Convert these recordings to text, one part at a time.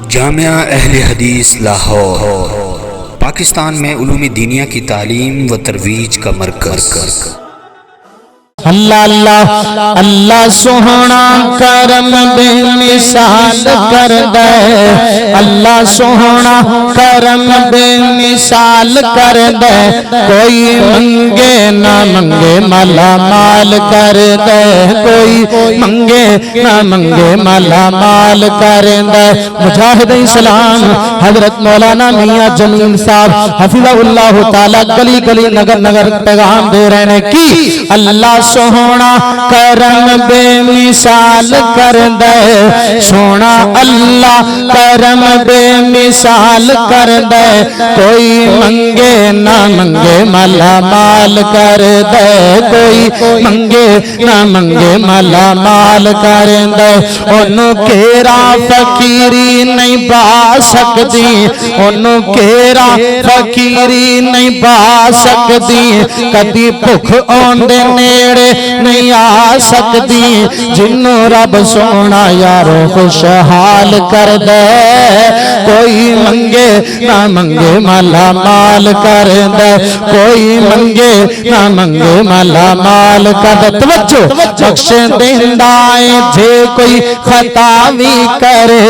جامعہ اہل حدیث لاہور پاکستان میں علوم دینیہ کی تعلیم و ترویج کا مرکز۔ اللہ اللہ اللہ سوہنا کرم بے مثال کر دے، اللہ سوہنا کرم بے مثال کر دے، کوئی منگے نہ منگے مالا مال کر دے، کوئی منگے نہ منگے مالا مال کر دے۔ مجاہد اسلام حضرت مولانا میاں جمیل صاحب حفظہ اللہ تعالی گلی گلی نگر نگر پیغام دے رہے ہیں کہ اللہ سونا کرم بے مثال کر دے، سونا اللہ کرم بے مثال کر دے، کوئی منگے نہ منگے مالا مال کر دے، کوئی منگے نہ منگے مالا مال کر دے۔ انہوں کیرا فقیری نہیں با سکتی، انہوں کیرا فقیری نہیں با سکتی، کدی بھوک آندے نیڑے نہیں آ سکتی، جنوں رب سونا یارو خوشحال کر دے، کوئی منگے نہ منگے مالا مال کر دے، کوئی منگے نہ منگے مالا مال کر دے۔ توجہ بخش دیندائے جے کوئی خطا بھی کرے،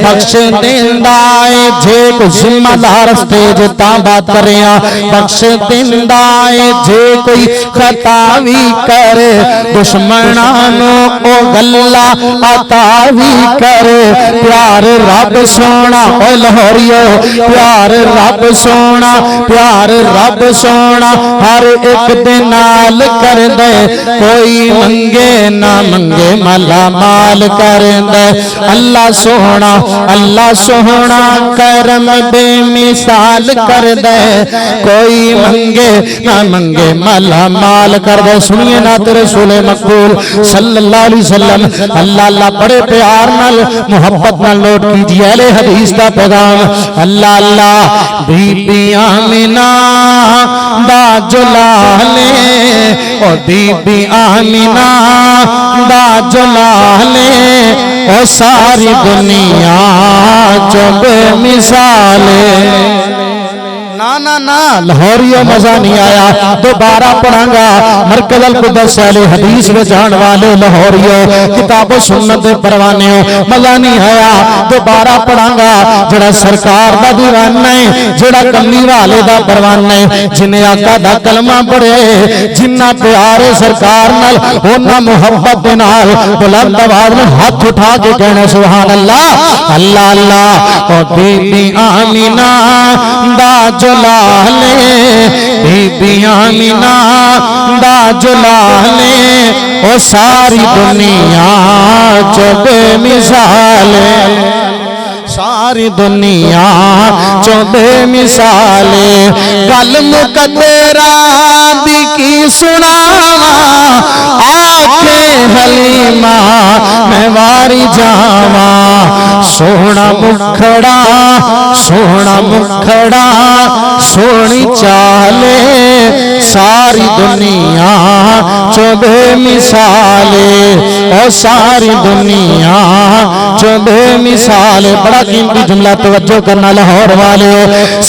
بخش دیندائے جے کوئی ذمہ دار سٹیج تا بات کر رہے ہیں، بخش دیندائے جے کوئی خطا بھی کرے، دشمنانو او گلہ عطا بھی کرے، پیار رب سونا اے لاہوریو، پیار رب سونا، پیار رب سونا ہر ایک دنال کر دے، کوئی منگے نہ منگے مالا مال کر دے۔ اللہ سونا کرم بے مثال کر دے، کوئی منگے نہ منگے مالا مال کر دے۔ سنیے نات رسول مقبول صلی اللہ علیہ وسلم، اللہ اللہ بڑے پیار نال محبت نال لوٹ کیجئے اہل حدیث دا پیغام۔ اللہ اللہ بی بی آمینہ دا جلالے، او بی بی آمینہ دا جلالے، او ساری دنیا جو بے مثالے۔ نا لاہوریوں مزہ نہیں آیا، دوبارہ پڑھاں گا مرکز القدس اہل حدیث میں جان والے لاہوریوں، کتاب و سنت پروانے ہو، مزہ نہیں آیا، دوبارہ پڑھاں گا جڑا سرکار دا دیوانہ ہے، جڑا کملی والے دا پروانہ ہے، جنہیں آقا دا کلمہ پڑھے، جنہ پیارے سرکار نال ہونا محبت نال بلند آواز میں ہاتھ اٹھا کے کہنے سبحان اللہ۔ اللہ اللہ او بی بی آمینہ دا جلالے، بی بی آمینہ دا جلالے، او ساری دنیا جو بے مثالے، ساری دنیا جو بے مثالے۔ گل مقدرہ دی کی سناواں، آنکھیں حلیمہ میں واری جاواں، سونا مکھڑا سونا مکھڑا سونی چالے، ساری دنیا جو بے مثالے، او ساری دنیا جو بے مثالے۔ بڑا قیمتی جملہ توجہ کرنا لاہور والے،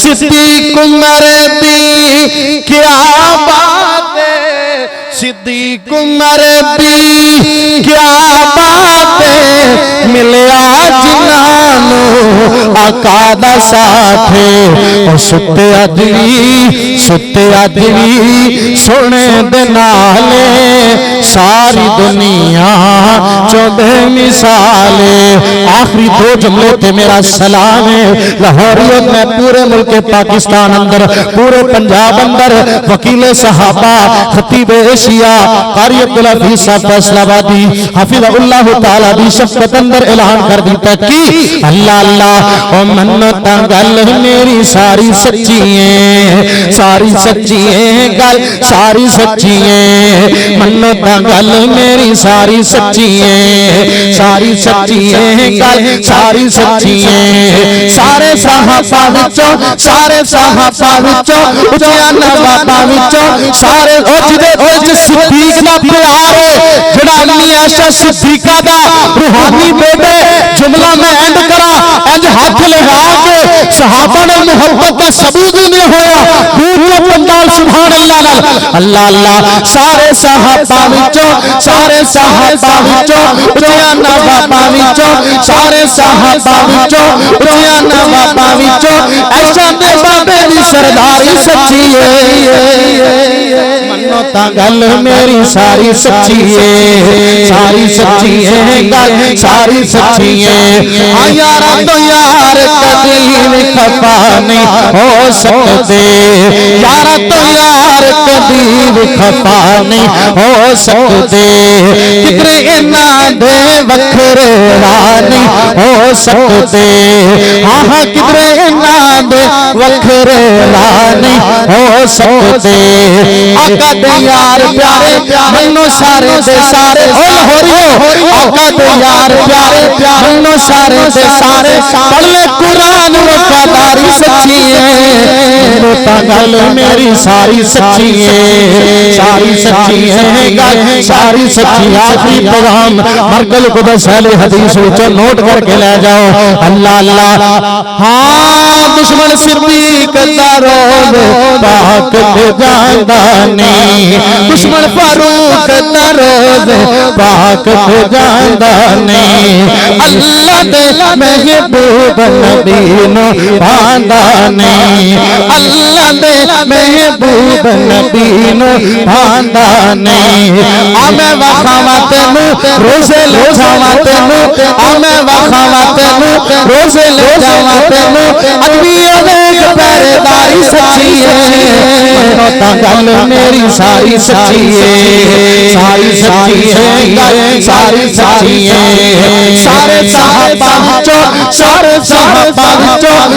صدیق عمر دی کیا بات ہے، صدیق عمر دی کیا بات ہے، ملیا جنانو آقا دا ساتھ ہے، او ستے ادوی سونے دے نالے، ساری دنیا جو بے مثالے۔ آخری دو جملے تے میرا سلام ہے لاہوریوں میں پورے ملک پاکستان اندر، پورے پنجاب اندر، وکیل صحابہ خطیب ایشیا قاری عبدالحفیظ صاحب فیصل آبادی حفظ اللہ تعالیٰ دی شفقت اندر اعلان کر دیتا کہ اللہ اللہ او منتا گل میری ساری سچی ہے، ساری سچی ہے گل ساری سچی ہے، منتا گل میری ساری سچی ہے، ساری سچی ہے گل ساری سچی ہے۔ سارے صحابہ وچوں، سارے صحابہ وچوں، اچھیاں نواباں وچوں، سارے جدے صدیق دا پیار ہے، جڑا امی عائشہ صدیقہ دا روحانی بیٹے، جملہ میں اینڈ کرا انج ہاتھ صحابہ نے محبت کا ثبوت ہی نہیں ہویا پورا پندال سبحان اللہ نال اللہ اللہ سارے صحابہ وچوں اچھیاں نواباں وچوں سارے صحابہ وچوں اچھیاں نواباں وچوں ایسا دے بابے دی سرداری سچی ہے منو تا گل میری ساری سچی ہے ساری سچی ہے گل ساری سچی ہے ہاں یارا تو یار کبھی بھی خفا نہیں ہو سکتے یارا تو یار کبھی بھی خفا نہیں ہو سکتے کدھر انہاں دے وکھرے نہیں ہو سکتے ہاں کدھر انہاں دے وکھرے نہیں ہو سکتے آقا دے یار پیارے منو سارے دے سارے او لاہوریو آقا دے یار پیارے منو سارے دے سارے پڑھ لے قرآن وفاداری سچی ہے تا گل میری ساری سچی ہے ساری سچی ہے گل ساری سچی آخری پیغام مرکل قدس اہل حدیث وچ نوٹ کر کے لے جاؤ اللہ اللہ ہاں دشمن صدیق دا روز پاک تے جاندا نہیں دشمن فاروق دا روز پاک تے جاندا نہیں اللہ دے محبوب نبی نو پاندا نہیں اللہ دے محبوب نبی نو پاندا نہیں میں وکھاواں تینوں روزے لے جاواں تینوں میں وکھاواں تینوں روزے لے جاواں تینوں ادوی ویکھ پہرےداری سچی ہے منو تا گل میری ساری سچی ہے ساری سچی ہے گل ساری سچی ہے سارے صحابہ وچوں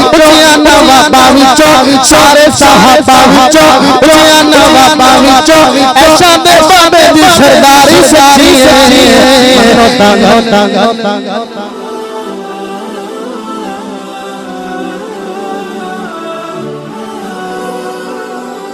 اچھیاں نواباں وچوں سارے صحابہ وچوں اچھیاں نواباں وچوں ایسا دے بابے دی سرداری سچی ہے منو تا گل